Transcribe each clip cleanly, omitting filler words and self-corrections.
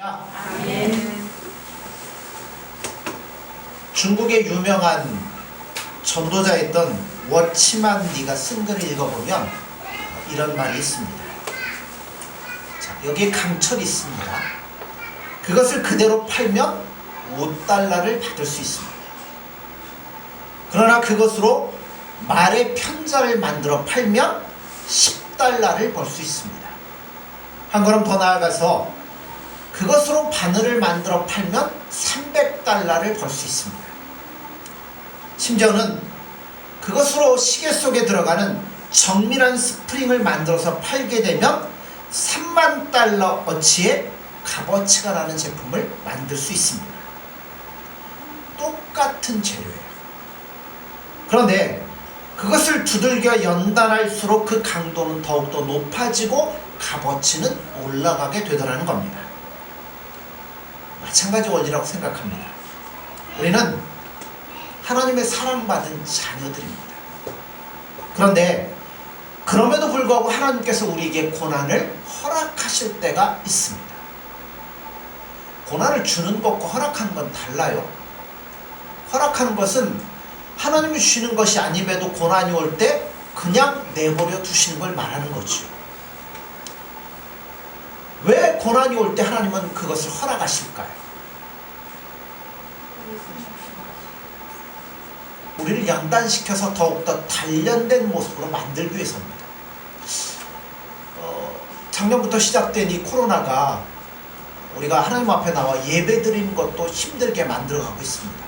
아멘. 중국의 유명한 전도자였던 워치만 리가 쓴 글을 읽어보면 이런 말이 있습니다. 자, 여기에 강철이 있습니다. 그것을 그대로 팔면 5달러를 받을 수 있습니다. 그러나 그것으로 말의 편자를 만들어 팔면 10달러를 벌 수 있습니다. 한 걸음 더 나아가서 그것으로 바늘을 만들어 팔면 300달러를 벌 수 있습니다. 심지어는 그것으로 시계 속에 들어가는 정밀한 스프링을 만들어서 팔게 되면 3만 달러 어치의 값어치가 나는 제품을 만들 수 있습니다. 똑같은 재료예요. 그런데 그것을 두들겨 연단할수록 그 강도는 더욱더 높아지고 값어치는 올라가게 되더라는 겁니다. 마찬가지 원리라고 생각합니다. 우리는 하나님의 사랑받은 자녀들입니다. 그런데 그럼에도 불구하고 하나님께서 우리에게 고난을 허락하실 때가 있습니다. 고난을 주는 것과 허락하는 건 달라요. 허락하는 것은 하나님이 주시는 것이 아님에도 고난이 올 때 그냥 내버려 두시는 걸 말하는 거죠. 왜 고난이 올 때 하나님은 그것을 허락하실까요? 우리를 연단시켜서 더욱더 단련된 모습으로 만들기 위해서입니다. 작년부터 시작된 이 코로나가 우리가 하나님 앞에 나와 예배 드리는 것도 힘들게 만들어가고 있습니다.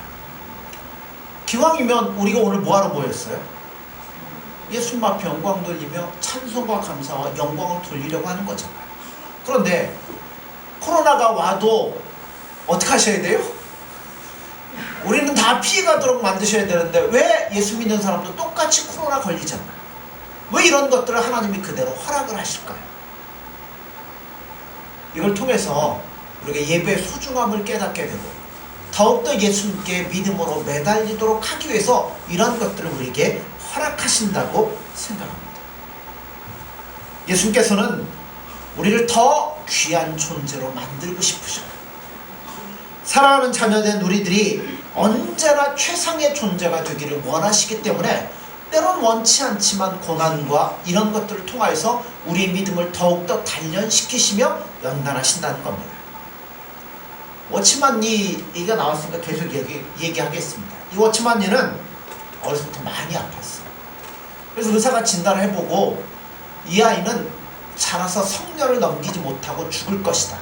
기왕이면 우리가 오늘 뭐하러 모였어요? 예수님 앞에 영광 돌리며 찬송과 감사와 영광을 돌리려고 하는 거잖아요. 그런데 코로나가 와도 어떻게 하셔야 돼요? 우리는 다 피해가도록 만드셔야 되는데 왜 예수 믿는 사람도 똑같이 코로나 걸리잖아요. 왜 이런 것들을 하나님이 그대로 허락을 하실까요? 이걸 통해서 우리가 예배의 소중함을 깨닫게 되고 더욱더 예수님께 믿음으로 매달리도록 하기 위해서 이런 것들을 우리에게 허락하신다고 생각합니다. 예수님께서는 우리를 더 귀한 존재로 만들고 싶으셔요. 사랑하는 자녀된 우리들이 언제나 최상의 존재가 되기를 원하시기 때문에 때론 원치 않지만 고난과 이런 것들을 통하여서 우리의 믿음을 더욱더 단련시키시며 연단하신다는 겁니다. 워치만 리 얘기가 나왔으니까 계속 얘기하겠습니다. 이 워치만 리는 어렸을 때부터 많이 아팠어요. 그래서 의사가 진단을 해보고 이 아이는 자라서 성년을 넘기지 못하고 죽을 것이다.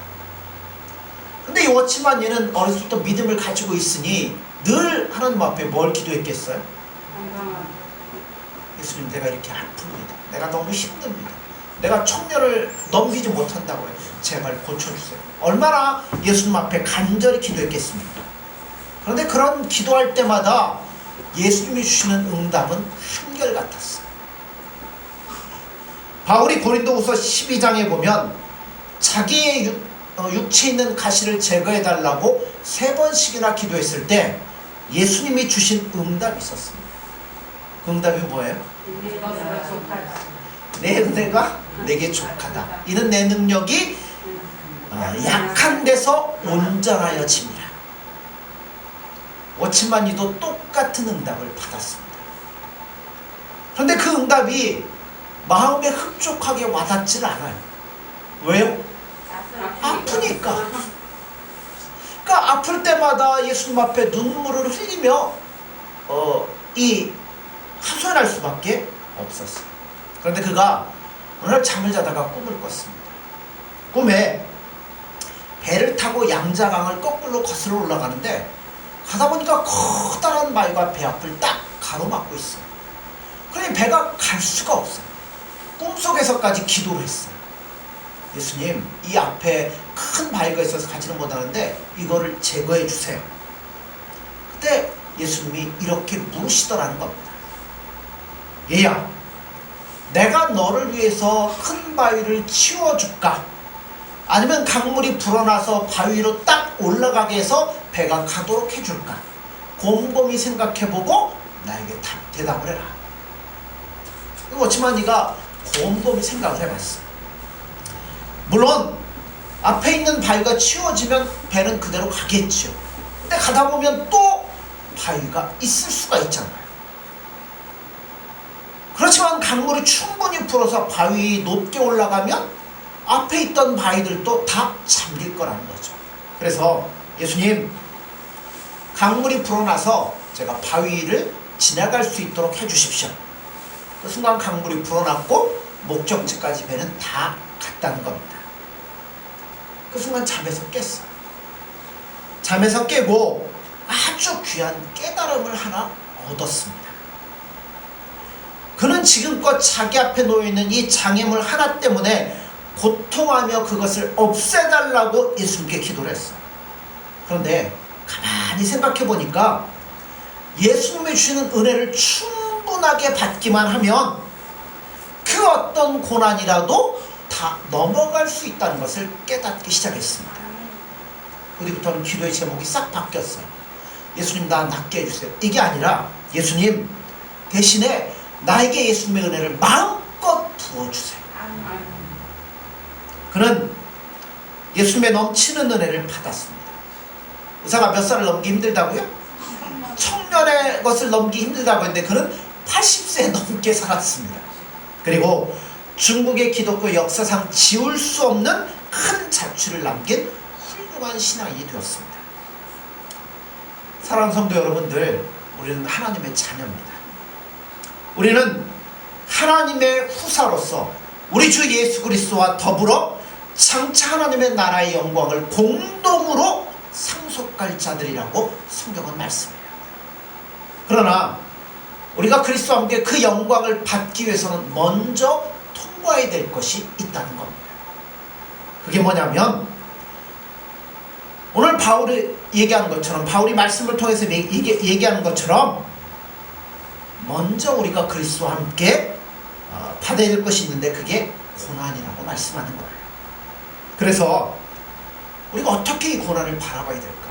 근데 이 워치만 리는 어렸을 때부터 믿음을 가지고 있으니 늘 하나님 앞에 뭘 기도했겠어요? 예수님, 내가 이렇게 아픕니다. 내가 너무 힘듭니다. 내가 청년을 넘기지 못한다고 해요. 제발 고쳐주세요. 얼마나 예수님 앞에 간절히 기도했겠습니까? 그런데 그런 기도할 때마다 예수님이 주시는 응답은 한결같았어요. 바울이 고린도후서 12장에 보면 자기의 육체에 있는 가시를 제거해달라고 3번씩이나 기도했을 때 예수님이 주신 응답이 있었습니다. 그 응답이 뭐예요? 내 은혜가 내게 족하다. 이는 내 능력이 약한 데서 온전하여 짐이라. 워치만 리도 똑같은 응답을 받았습니다. 그런데 그 응답이 마음에 흡족하게 와닿지는 않아요. 왜요? 아프니까. 그러니까 아플 때마다 예수님 앞에 눈물을 흘리며 하소연할 수밖에 없었어요. 그런데 그가 어느 날 잠을 자다가 꿈을 꿨습니다. 꿈에 배를 타고 양자강을 거꾸로 거슬러 올라가는데 가다 보니까 커다란 바위가 배 앞을 딱 가로막고 있어요. 그러니 배가 갈 수가 없어요. 꿈속에서까지 기도를 했어요. 예수님, 이 앞에 큰 바위가 있어서 가지는 못하는데 이거를 제거해 주세요. 그때 예수님이 이렇게 물으시더라는 겁니다. 얘야, 내가 너를 위해서 큰 바위를 치워줄까? 아니면 강물이 불어나서 바위로 딱 올라가게 해서 배가 가도록 해줄까? 곰곰이 생각해보고 나에게 대답을 해라. 워치만 리가 곰곰이 생각을 해봤어요. 물론 앞에 있는 바위가 치워지면 배는 그대로 가겠죠. 근데 가다 보면 또 바위가 있을 수가 있잖아요. 그렇지만 강물이 충분히 불어서 바위 높게 올라가면 앞에 있던 바위들도 다 잠길 거라는 거죠. 그래서 예수님, 강물이 불어나서 제가 바위를 지나갈 수 있도록 해주십시오. 그 순간 강물이 불어났고 목적지까지 배는 다 갔다는 겁니다. 그 순간 잠에서 깼어요. 잠에서 깨고 아주 귀한 깨달음을 하나 얻었습니다. 그는 지금껏 자기 앞에 놓여있는 이 장애물 하나 때문에 고통하며 그것을 없애달라고 예수님께 기도를 했어요. 그런데 가만히 생각해 보니까 예수님이 주시는 은혜를 충분하게 받기만 하면 그 어떤 고난이라도 다 넘어갈 수 있다는 것을 깨닫기 시작했습니다. 그뒤부터는 기도의 제목이 싹 바뀌었어요. 예수님, 나 낫게 해주세요. 이게 아니라 예수님, 대신에 나에게 예수님의 은혜를 마음껏 부어주세요. 그는 예수님의 넘치는 은혜를 받았습니다. 의사가 몇 살을 넘기 힘들다고요? 청년의 것을 넘기 힘들다고 했는데 그는 80세 넘게 살았습니다. 그리고 중국의 기독교 역사상 지울 수 없는 큰 자취를 남긴 훌륭한 신앙인이 되었습니다. 사랑하는 성도 여러분들, 우리는 하나님의 자녀입니다. 우리는 하나님의 후사로서 우리 주 예수 그리스도와 더불어 장차 하나님의 나라의 영광을 공동으로 상속할 자들이라고 성경은 말씀해요. 그러나 우리가 그리스도와 함께 그 영광을 받기 위해서는 먼저 통과해야 될 것이 있다는 겁니다. 그게 뭐냐면 오늘 바울이 얘기하는 것처럼, 바울이 말씀을 통해서 얘기하는 것처럼 먼저 우리가 그리스도와 함께 받아야 될 것이 있는데 그게 고난이라고 말씀하는 거예요. 그래서 우리가 어떻게 이 고난을 바라봐야 될까?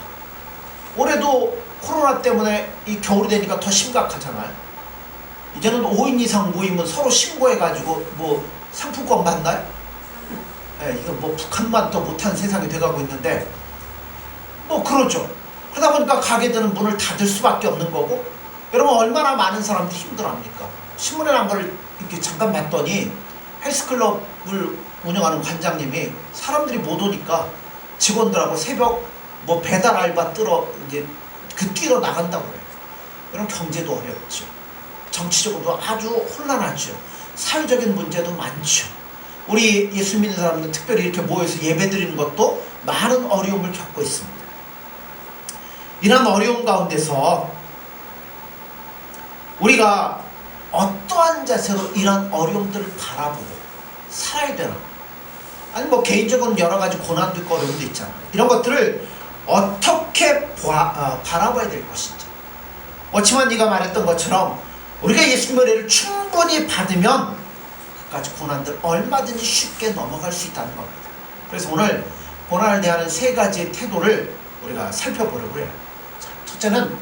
올해도 코로나 때문에 이 겨울이 되니까 더 심각하잖아요. 이제는 5인 이상 모이면 서로 신고해가지고 뭐 상품권 받나요? 이거 뭐 북한만 더 못한 세상이 돼가고 있는데 뭐 그러죠. 그러다 보니까 가게들은 문을 닫을 수밖에 없는 거고, 여러분 얼마나 많은 사람들이 힘들어합니까? 신문에 난 걸 이렇게 잠깐 봤더니 헬스클럽을 운영하는 관장님이 사람들이 못 오니까 직원들하고 새벽 뭐 배달 알바 이제 뛰러 나간다고 그래요. 이런 경제도 어렵죠. 정치적으로도 아주 혼란하죠. 사회적인 문제도 많죠. 우리 예수 믿는 사람들 특별히 이렇게 모여서 예배 드리는 것도 많은 어려움을 겪고 있습니다. 이런 어려움 가운데서 우리가 어떠한 자세로 이런 어려움들을 바라보고 살아야 되나? 아니 뭐 개인적으로는 여러 가지 고난도 있고 어려움도 있잖아요. 이런 것들을 어떻게 바라봐야 될 것인지. 워치만 네가 말했던 것처럼 우리가 예수님의 은혜를 충분히 받으면 그까지 고난들 얼마든지 쉽게 넘어갈 수 있다는 겁니다. 그래서 오늘 고난을 대하는 세 가지의 태도를 우리가 살펴보려고 해요. 자, 첫째는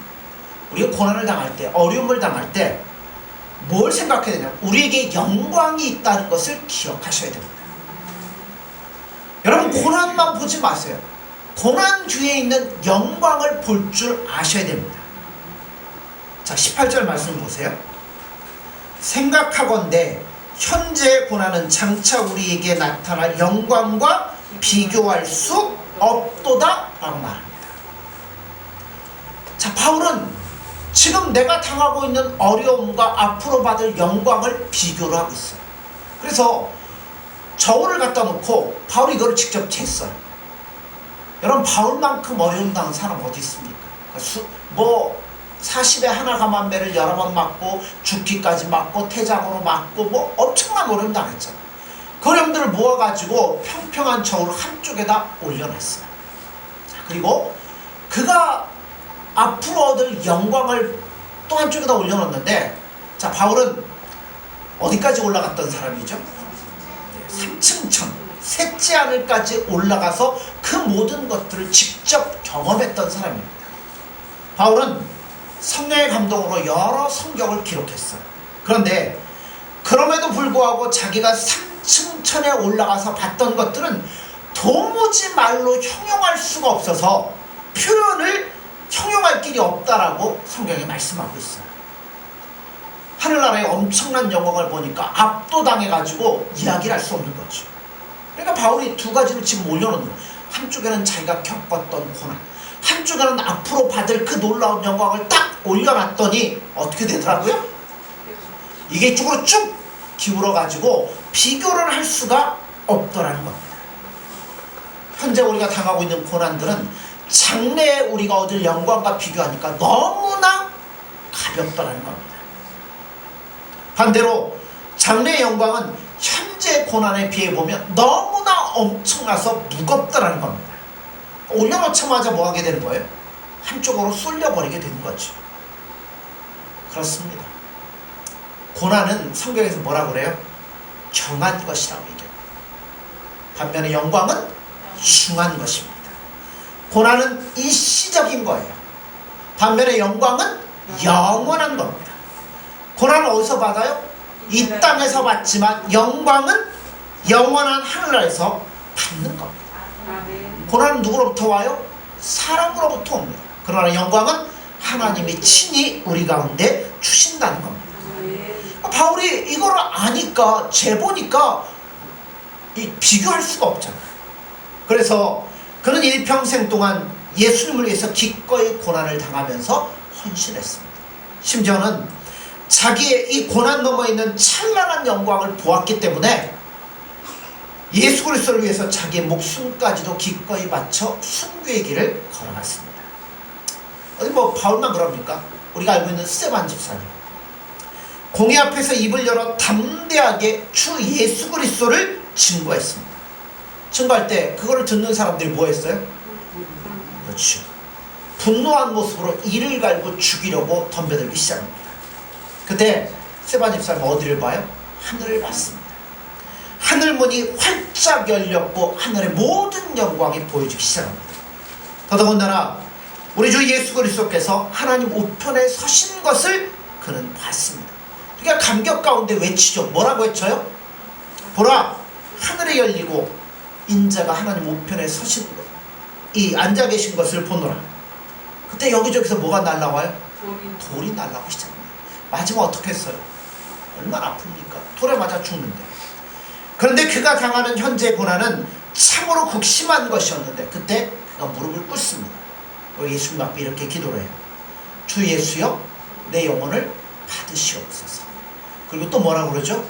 우리가 고난을 당할 때, 어려움을 당할 때 뭘 생각해야 되냐면 우리에게 영광이 있다는 것을 기억하셔야 됩니다. 여러분 고난만 보지 마세요. 고난 뒤에 있는 영광을 볼 줄 아셔야 됩니다. 자, 18절 말씀 보세요. 생각하건대 현재의 고난은 장차 우리에게 나타날 영광과 비교할 수 없도다 라고 말합니다. 자, 바울은 지금 내가 당하고 있는 어려움과 앞으로 받을 영광을 비교를 하고 있어요. 그래서 저울을 갖다 놓고 바울이 이걸 직접 쟀어요. 여러분 바울만큼 어려움 당한 사람 어디 있습니까? 뭐 40에 하나 감한매를 여러 번 맞고 죽기까지 맞고 태장으로 맞고 뭐 엄청난 어려움 당했잖아요. 그 어려움들을 모아가지고 평평한 저울 한쪽에다 올려놨어요. 자, 그리고 그가 앞으로 얻을 영광을 또 한쪽에다 올려놓는데, 자, 바울은 어디까지 올라갔던 사람이죠? 3층천, 셋째 하늘까지 올라가서 그 모든 것들을 직접 경험했던 사람입니다. 바울은 성령의 감동으로 여러 성경을 기록했어요. 그런데 그럼에도 불구하고 자기가 3층천에 올라가서 봤던 것들은 도무지 말로 형용할 수가 없어서 표현을 형용할 길이 없다라고 성경이 말씀하고 있어요. 하늘나라의 엄청난 영광을 보니까 압도당해가지고 이야기를 할 수 없는 거죠. 그러니까 바울이 두 가지를 지금 올려놓는 거예요. 한쪽에는 자기가 겪었던 고난, 한쪽에는 앞으로 받을 그 놀라운 영광을 딱 올려놨더니 어떻게 되더라고요? 이게 이쪽으로 쭉 기울어가지고 비교를 할 수가 없더라는 겁니다. 현재 우리가 당하고 있는 고난들은 장래에 우리가 얻을 영광과 비교하니까 너무나 가볍더라는 겁니다. 반대로 장래의 영광은 현재 고난에 비해 보면 너무나 엄청나서 무겁더라는 겁니다. 올려놓자마자 뭐 하게 되는 거예요? 한쪽으로 쏠려버리게 되는 거죠. 그렇습니다. 고난은 성경에서 뭐라고 그래요? 경한 것이라고 얘기합니다. 반면에 영광은 중한 것입니다. 고난은 일시적인 거예요. 반면에 영광은 영원한 겁니다. 고난은 어디서 받아요? 이 땅에서 받지만 영광은 영원한 하늘나라에서 받는 겁니다. 고난은 누구로부터 와요? 사람으로부터 옵니다. 그러나 영광은 하나님이 친히 우리 가운데 주신다는 겁니다. 바울이 이걸 아니까 재보니까 비교할 수가 없잖아요. 그래서 그는 일평생 동안 예수님을 위해서 기꺼이 고난을 당하면서 헌신했습니다. 심지어는 자기의 이 고난 너머에 있는 찬란한 영광을 보았기 때문에 예수 그리스도를 위해서 자기의 목숨까지도 기꺼이 바쳐 순교의 길을 걸어갔습니다. 어디 뭐 바울만 그럽니까? 우리가 알고 있는 스데반 집사님, 공회 앞에서 입을 열어 담대하게 주 예수 그리스도를 증거했습니다. 증거할 때 그거를 듣는 사람들이 뭐 했어요? 그렇죠. 분노한 모습으로 이를 갈고 죽이려고 덤벼들기 시작합니다. 그때 스데반 집사님 어디를 봐요? 하늘을 봤습니다. 하늘문이 활짝 열렸고 하늘의 모든 영광이 보여주기 시작합니다. 더더군다나 우리 주 예수 그리스도께서 하나님 우편에 서신 것을 그는 봤습니다. 그러니까 감격 가운데 외치죠. 뭐라고 외쳐요? 보라, 하늘이 열리고 인자가 하나님 우편에 서신 것, 이 앉아 계신 것을 보노라. 그때 여기저기서 뭐가 날라와요? 돌이 날라오기 시작합니다. 맞으면 어떻게 했어요? 얼마나 아픕니까? 돌에 맞아 죽는데. 그런데 그가 당하는 현재 고난은 참으로 극심한 것이었는데 그때 그가 무릎을 꿇습니다. 예수님 앞에 이렇게 기도를 해요. 주 예수여, 내 영혼을 받으시옵소서. 그리고 또 뭐라고 그러죠?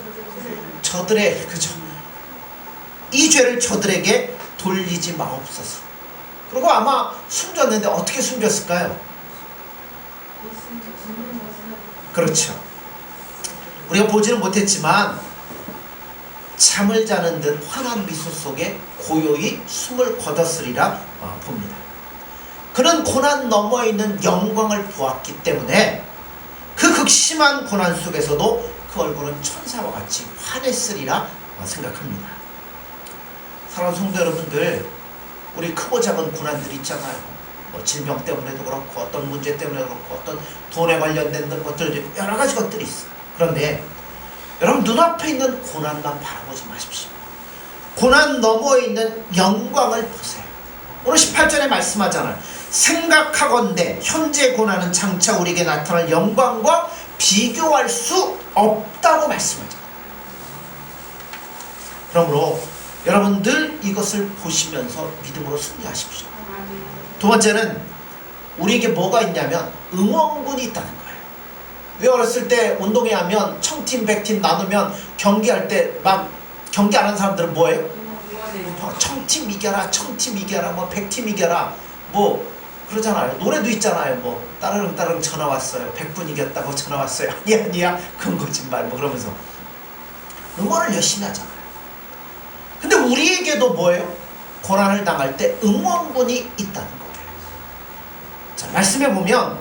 저들의, 그죠? 이 죄를 저들에게 돌리지 마옵소서. 그리고 아마 숨졌는데 어떻게 숨졌을까요? 그렇죠. 우리가 보지는 못했지만 잠을 자는 듯 환한 미소 속에 고요히 숨을 거뒀으리라 봅니다. 그는 고난 너머에 있는 영광을 보았기 때문에 그 극심한 고난 속에서도 그 얼굴은 천사와 같이 환했으리라 생각합니다. 사랑하는 성도 여러분들, 우리 크고 작은 고난들이 있잖아요. 뭐 질병 때문에도 그렇고 어떤 문제 때문에도 그렇고 어떤 돈에 관련된 것들, 여러 가지 것들이 있어요. 그런데 여러분 눈앞에 있는 고난만 바라보지 마십시오. 고난 너머에 있는 영광을 보세요. 오늘 18절에 말씀하잖아요. 생각하건대 현재 고난은 장차 우리에게 나타날 영광과 비교할 수 없다고 말씀하잖아요. 그러므로 여러분 늘 이것을 보시면서 믿음으로 승리하십시오. 두 번째는 우리에게 뭐가 있냐면 응원군이 있다는 거예요. 왜 어렸을 때 운동회 하면 청팀, 백팀 나누면 경기할 때 막 경기 안 하는 사람들은 뭐예요? 청팀 이겨라, 청팀 이겨라, 뭐 백팀 이겨라, 뭐 그러잖아요. 노래도 있잖아요. 뭐 따르릉 따르릉 전화 왔어요. 100분 이겼다고 전화 왔어요. 아니야 그건 거짓말, 뭐 그러면서 응원을 열심히 하잖아요. 근데 우리에게도 뭐예요? 고난을 당할 때 응원군이 있다는 거예요. 자, 말씀해 보면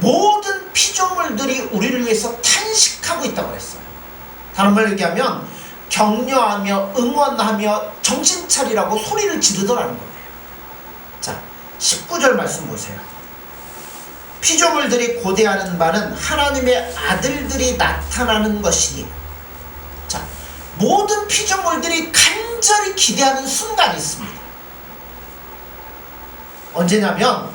모든 피조물들이 우리를 위해서 탄식하고 있다고 그랬어요. 다른 말로 얘기하면 격려하며 응원하며 정신 차리라고 소리를 지르더라는 거예요. 자, 19절 말씀 보세요. 피조물들이 고대하는 바는 하나님의 아들들이 나타나는 것이니. 자, 모든 피조물들이 간절히 간절히 기대하는 순간이 있습니다. 언제냐면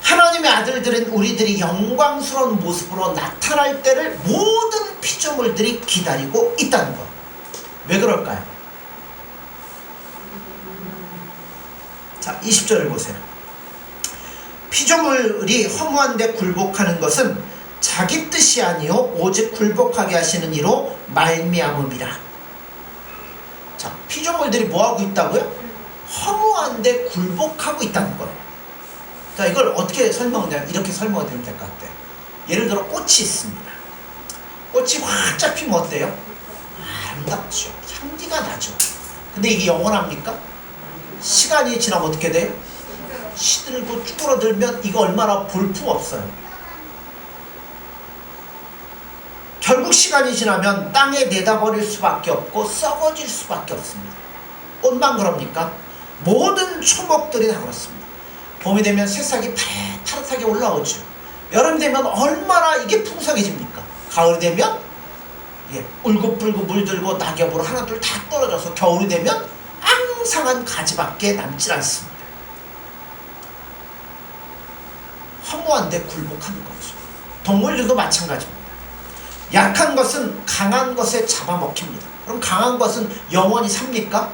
하나님의 아들들은 우리들이 영광스러운 모습으로 나타날 때를 모든 피조물들이 기다리고 있다는 것. 왜 그럴까요? 자, 20절을 보세요. 피조물이 허무한데 굴복하는 것은 자기 뜻이 아니요 오직 굴복하게 하시는 이로 말미암음이라. 자, 피조물들이 뭐하고 있다고요? 허무한데 굴복하고 있다는 거예요. 자, 이걸 어떻게 설명하냐면 이렇게 설명드리면 될 것 같아요. 예를 들어 꽃이 있습니다. 꽃이 확 잡히면 어때요? 아름답죠. 향기가 나죠. 근데 이게 영원합니까? 시간이 지나면 어떻게 돼요? 시들고 쭈그러들면 이거 얼마나 볼품없어요. 결국 시간이 지나면 땅에 내다버릴 수밖에 없고 썩어질 수밖에 없습니다. 꽃만 그럽니까? 모든 초목들이 다 그렇습니다. 봄이 되면 새싹이 파릇하게 올라오죠. 여름 되면 얼마나 이게 풍성해집니까? 가을이 되면 울긋불긋 물들고 낙엽으로 하나둘 다 떨어져서 겨울이 되면 앙상한 가지밖에 남질 않습니다. 허무한데 굴복하는 거죠. 동물들도 마찬가지입니다. 약한 것은 강한 것에 잡아먹힙니다. 그럼 강한 것은 영원히 삽니까?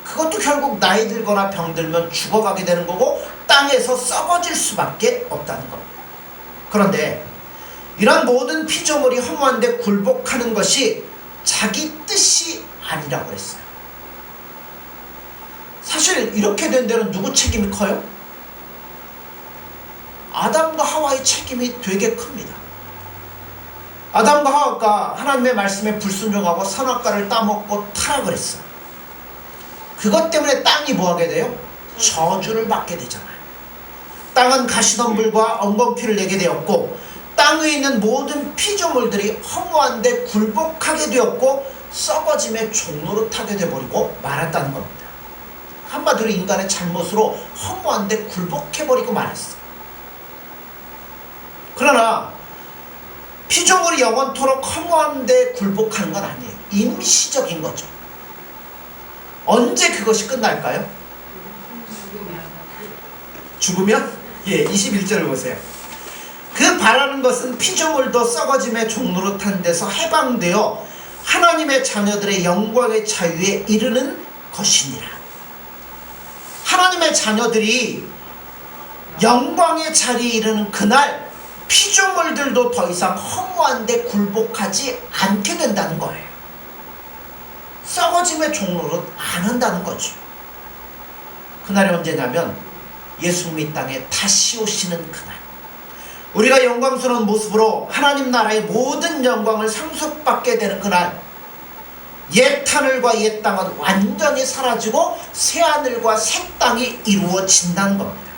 그것도 결국 나이 들거나 병들면 죽어가게 되는 거고 땅에서 썩어질 수밖에 없다는 겁니다. 그런데 이런 모든 피조물이 허무한데 굴복하는 것이 자기 뜻이 아니라고 했어요. 사실 이렇게 된 데는 누구 책임이 커요? 아담과 하와의 책임이 되게 큽니다. 아담과 하와가 하나님의 말씀에 불순종하고 선악과를 따먹고 타락을 했어요. 그것 때문에 땅이 뭐하게 돼요? 저주를 받게 되잖아요. 땅은 가시덤불과 엉겅퀴를 내게 되었고 땅 위에 있는 모든 피조물들이 허무한데 굴복하게 되었고 썩어짐의 종로로 타게 되어버리고 말았다는 겁니다. 한마디로 인간의 잘못으로 허무한데 굴복해버리고 말았어요. 그러나 피조물이 영원토록 허무한데 굴복하는 건 아니에요. 임시적인 거죠. 언제 그것이 끝날까요? 죽으면? 21절을 보세요. 그 바라는 것은 피조물도 썩어짐의 종로로 탄 데서 해방되어 하나님의 자녀들의 영광의 자유에 이르는 것이니라. 하나님의 자녀들이 영광의 자리에 이르는 그날 피조물들도 더 이상 허무한데 굴복하지 않게 된다는 거예요. 썩어짐의 종로로 안 한다는 거죠. 그날이 언제냐면 예수님이 땅에 다시 오시는 그날, 우리가 영광스러운 모습으로 하나님 나라의 모든 영광을 상속받게 되는 그날, 옛 하늘과 옛 땅은 완전히 사라지고 새 하늘과 새 땅이 이루어진다는 겁니다.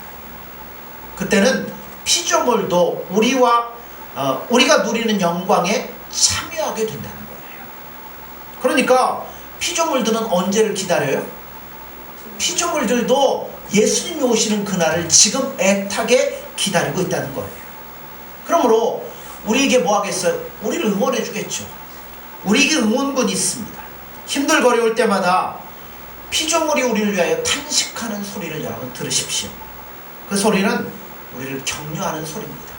그때는 피조물도 우리가 누리는 영광에 참여하게 된다는 거예요. 그러니까 피조물들은 언제를 기다려요? 피조물들도 예수님이 오시는 그날을 지금 애타게 기다리고 있다는 거예요. 그러므로 우리에게 뭐 하겠어요? 우리를 응원해 주겠죠. 우리에게 응원군이 있습니다. 힘들거려올 때마다 피조물이 우리를 위하여 탄식하는 소리를 여러분 들으십시오. 그 소리는 우리를 격려하는 소리입니다.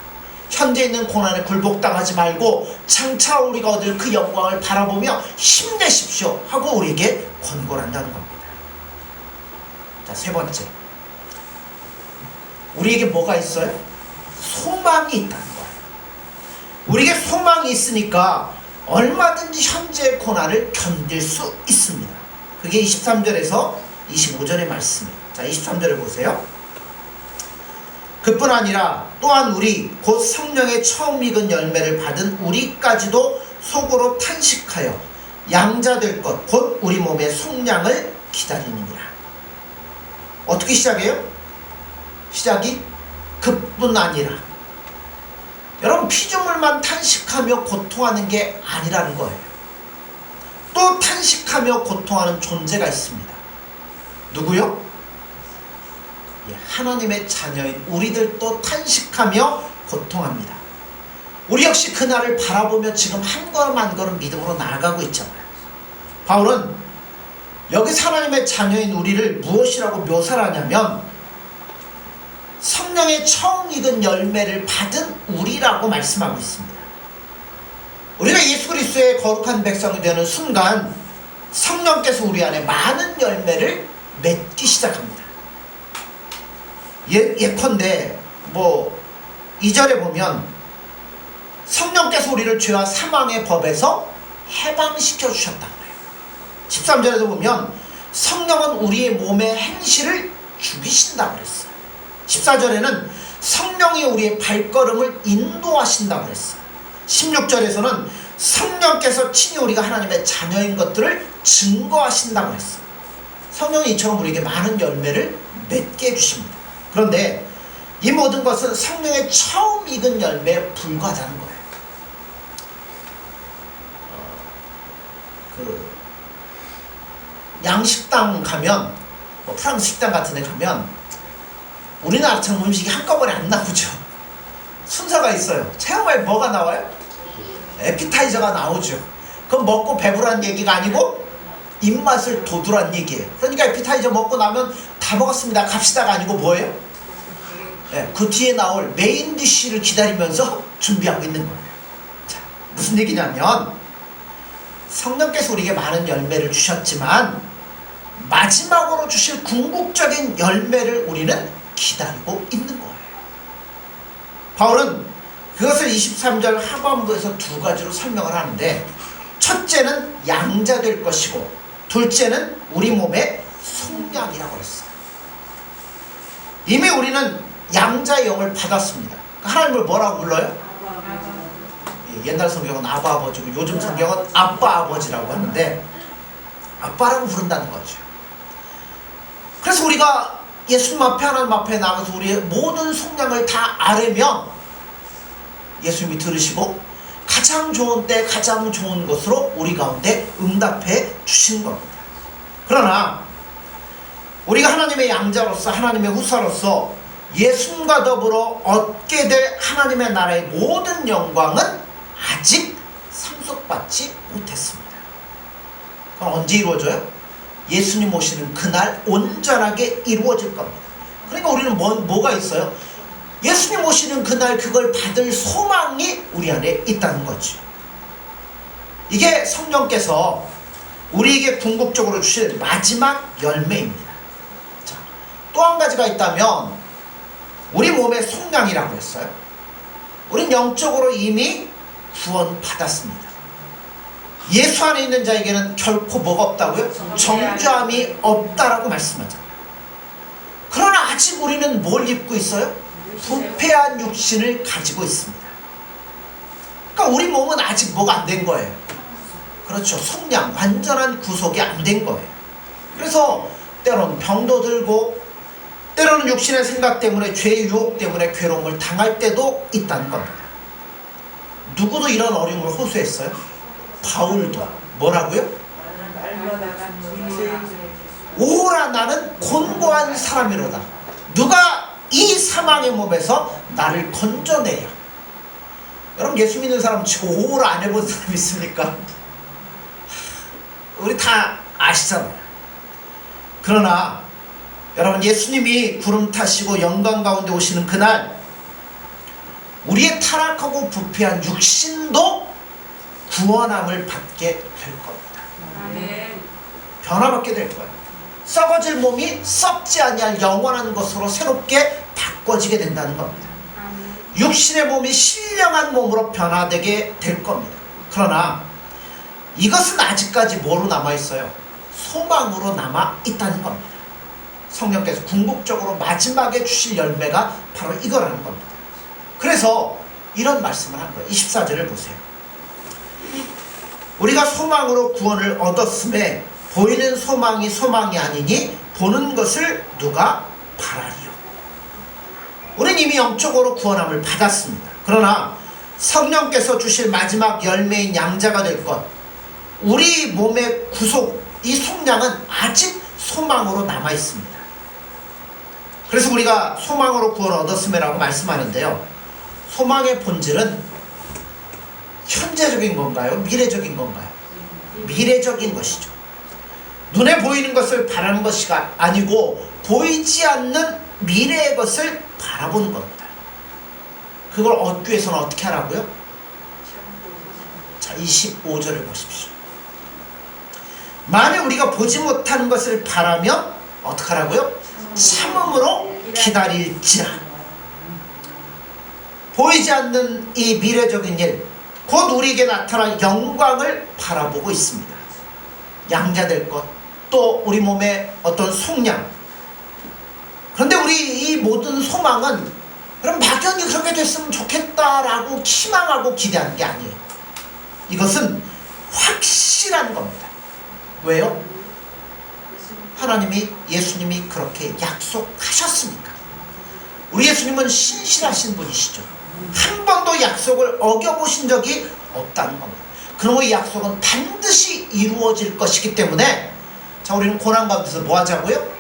현재 있는 고난에 굴복당하지 말고 장차 우리가 얻을 그 영광을 바라보며 힘내십시오 하고 우리에게 권고를 한다는 겁니다. 자, 세 번째, 우리에게 뭐가 있어요? 소망이 있다는 거예요. 우리에게 소망이 있으니까 얼마든지 현재의 고난을 견딜 수 있습니다. 그게 23절에서 25절의 말씀이에요. 자, 23절을 보세요. 그뿐 아니라 또한 우리 곧 성령의 처음 익은 열매를 받은 우리까지도 속으로 탄식하여 양자될 것 곧 우리 몸의 속량을 기다리느니라. 어떻게 시작해요? 시작이 그뿐 아니라. 여러분, 피조물만 탄식하며 고통하는 게 아니라는 거예요. 또 탄식하며 고통하는 존재가 있습니다. 누구요? 하나님의 자녀인 우리들도 탄식하며 고통합니다. 우리 역시 그날을 바라보며 지금 한 걸음 한 걸음 믿음으로 나아가고 있잖아요. 바울은 여기서 하나님의 자녀인 우리를 무엇이라고 묘사를 하냐면 성령의 처음 익은 열매를 받은 우리라고 말씀하고 있습니다. 우리가 예수 그리스도의 거룩한 백성이 되는 순간 성령께서 우리 안에 많은 열매를 맺기 시작합니다. 예컨대 2절에 보면 성령께서 우리를 죄와 사망의 법에서 해방시켜 주셨다고 해요. 13절에도 보면 성령은 우리의 몸의 행실을 죽이신다고 그랬어요. 14절에는 성령이 우리의 발걸음을 인도하신다고 그랬어요. 16절에서는 성령께서 친히 우리가 하나님의 자녀인 것들을 증거하신다고 했어요. 성령이 이처럼 우리에게 많은 열매를 맺게 해주십니다. 그런데 이 모든 것은 성령의 처음 익은 열매에 불과하다는 거예요. 양식당 가면 프랑스 식당 같은 데 가면 우리나라처럼 음식이 한꺼번에 안 나오죠. 순서가 있어요. 체험에 뭐가 나와요? 에피타이저가 나오죠. 그럼 먹고 배부르란 얘기가 아니고 입맛을 돋우란 얘기예요. 그러니까 에피타이저 먹고 나면 다 먹었습니다 갑시다가 아니고 뭐예요? 그 뒤에 나올 메인 디쉬를 기다리면서 준비하고 있는 거예요. 자, 무슨 얘기냐면 성령께서 우리에게 많은 열매를 주셨지만 마지막으로 주실 궁극적인 열매를 우리는 기다리고 있는 거예요. 바울은 그것을 23절 하반부에서 두 가지로 설명을 하는데, 첫째는 양자될 것이고 둘째는 우리 몸의 속량이라고 했어요. 이미 우리는 양자의 영을 받았습니다. 하나님을 뭐라고 불러요? 옛날 성경은 아바 아버지고 요즘 성경은 아빠 아버지라고 하는데 아빠라고 부른다는 거죠. 그래서 우리가 예수님 앞에 하나님 앞에 나가서 우리의 모든 속량을 다 아뢰면 예수님이 들으시고 가장 좋은 때 가장 좋은 것으로 우리 가운데 응답해 주시는 겁니다. 그러나 우리가 하나님의 양자로서 하나님의 후사로서 예수님과 더불어 얻게 될 하나님의 나라의 모든 영광은 아직 상속받지 못했습니다. 그럼 언제 이루어져요? 예수님 오시는 그날 온전하게 이루어질 겁니다. 그러니까 우리는 뭐가 있어요? 예수님 오시는 그날 그걸 받을 소망이 우리 안에 있다는 거죠. 이게 성령께서 우리에게 궁극적으로 주실 마지막 열매입니다. 자, 또 한 가지가 있다면 우리 몸의 속량이라고 했어요. 우린 영적으로 이미 구원 받았습니다. 예수 안에 있는 자에게는 결코 뭐가 없다고요? 정죄함이 없다라고 말씀하잖아요. 그러나 아직 우리는 뭘 입고 있어요? 부패한 육신을 가지고 있습니다. 그러니까 우리 몸은 아직 뭐가 안 된 거예요. 그렇죠. 속량, 완전한 구속이 안 된 거예요. 그래서 때로는 병도 들고 때로는 육신의 생각 때문에 죄의 유혹 때문에 괴로움을 당할 때도 있다는 겁니다. 누구도 이런 어려움을 호소했어요? 바울도. 뭐라고요? 오라 나는 곤고한 사람이로다. 누가 이 사망의 몸에서 나를 건져내려. 여러분 예수 믿는 사람 오라 안 해본 사람 있습니까? 우리 다 아시잖아요. 그러나 여러분 예수님이 구름 타시고 영광 가운데 오시는 그날 우리의 타락하고 부패한 육신도 구원함을 받게 될 겁니다. 변화받게 될 거예요. 썩어질 몸이 썩지 아니할 영원한 것으로 새롭게 바꿔지게 된다는 겁니다. 육신의 몸이 신령한 몸으로 변화되게 될 겁니다. 그러나 이것은 아직까지 뭐로 남아있어요? 소망으로 남아있다는 겁니다. 성령께서 궁극적으로 마지막에 주실 열매가 바로 이거라는 겁니다. 그래서 이런 말씀을 한 거예요. 24절을 보세요. 우리가 소망으로 구원을 얻었음에 보이는 소망이 소망이 아니니 보는 것을 누가 바라리요. 우리는 이미 영적으로 구원함을 받았습니다. 그러나 성령께서 주실 마지막 열매인 양자가 될 것, 우리 몸의 구속, 이 속량은 아직 소망으로 남아있습니다. 그래서 우리가 소망으로 구원을 얻었음이라고 말씀하는데요, 소망의 본질은 현재적인 건가요? 미래적인 건가요? 미래적인 것이죠. 눈에 보이는 것을 바라는 것이 아니고 보이지 않는 미래의 것을 바라보는 겁니다. 그걸 얻기 위해서는 어떻게 하라고요? 자, 25절을 보십시오. 만일 우리가 보지 못하는 것을 바라면 어떻게 하라고요? 참음으로 기다릴지라. 보이지 않는 이 미래적인 일, 곧 우리에게 나타날 영광을 바라보고 있습니다. 양자될 것, 또 우리 몸의 어떤 속량. 그런데 우리 이 모든 소망은 그럼 막연히 그렇게 됐으면 좋겠다라고 희망하고 기대하는 게 아니에요. 이것은 확실한 겁니다. 왜요? 하나님이, 예수님이 그렇게 약속하셨으니까. 우리 예수님은 신실하신 분이시죠. 한 번도 약속을 어겨보신 적이 없다는 겁니다. 그러므로 이 약속은 반드시 이루어질 것이기 때문에, 자, 우리는 고난 가운데서 뭐 하자고요?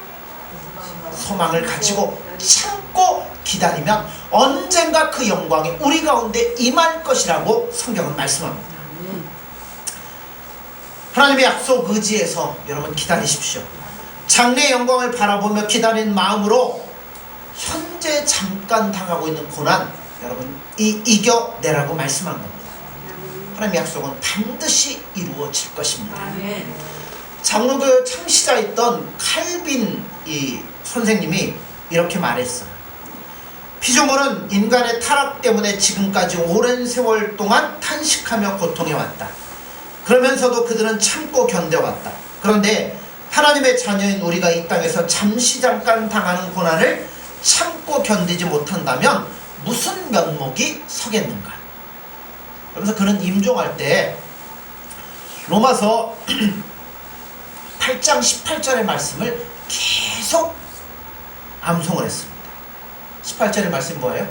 소망을 가지고 참고 기다리면 언젠가 그 영광이 우리 가운데 임할 것이라고 성경은 말씀합니다. 하나님의 약속 의지에서 여러분 기다리십시오. 장래의 영광을 바라보며 기다리는 마음으로 현재 잠깐 당하고 있는 고난, 여러분 이겨내라고 말씀한 겁니다. 하나님의 약속은 반드시 이루어질 것입니다. 장로교회 창시자였던 칼빈 이 선생님이 이렇게 말했어요. 피조물은 인간의 타락 때문에 지금까지 오랜 세월 동안 탄식하며 고통해왔다. 그러면서도 그들은 참고 견뎌왔다. 그런데 하나님의 자녀인 우리가 이 땅에서 잠시 잠깐 당하는 고난을 참고 견디지 못한다면 무슨 면목이 서겠는가? 그래서 그는 임종할 때 로마서 8장 18절의 말씀을 계속 암송을 했습니다. 18절의 말씀이 뭐예요?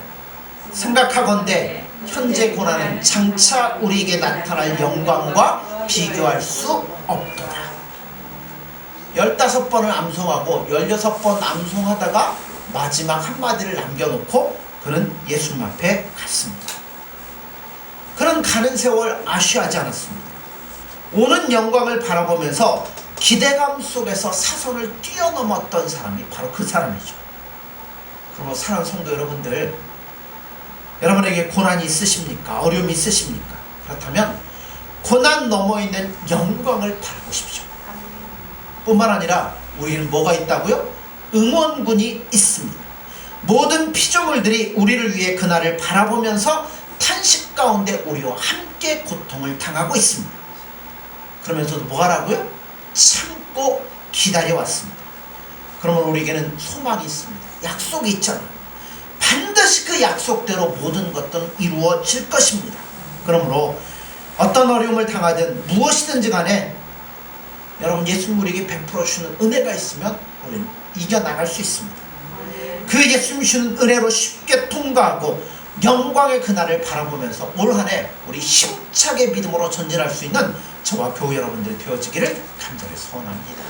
생각하건대 현재 고난은 장차 우리에게 나타날 영광과 비교할 수 없더라. 15번을 암송하고 16번 암송하다가 마지막 한마디를 남겨놓고 그는 예수님 앞에 갔습니다. 그는 가는 세월 아쉬워하지 않았습니다. 오는 영광을 바라보면서 기대감 속에서 사선을 뛰어넘었던 사람이 바로 그 사람이죠. 그러므로 사랑하는 성도 여러분들, 여러분에게 고난이 있으십니까? 어려움이 있으십니까? 그렇다면 고난 너머에 있는 영광을 바라보십시오. 뿐만 아니라 우리는 뭐가 있다고요? 응원군이 있습니다. 모든 피조물들이 우리를 위해 그날을 바라보면서 탄식 가운데 우리와 함께 고통을 당하고 있습니다. 그러면서도 뭐 하라고요? 참고 기다려왔습니다. 그러면 우리에게는 소망이 있습니다. 약속이 있잖아요. 반드시 그 약속대로 모든 것들은 이루어질 것입니다. 그러므로 어떤 어려움을 당하든 무엇이든지 간에 여러분 예수님 우리에게 베풀어 주시는 은혜가 있으면 우리는 이겨나갈 수 있습니다. 그 예수님 주시는 은혜로 쉽게 통과하고 영광의 그날을 바라보면서 올 한 해 우리 힘차게 믿음으로 전진할 수 있는 저와 교우 여러분들이 되어지기를 간절히 소원합니다.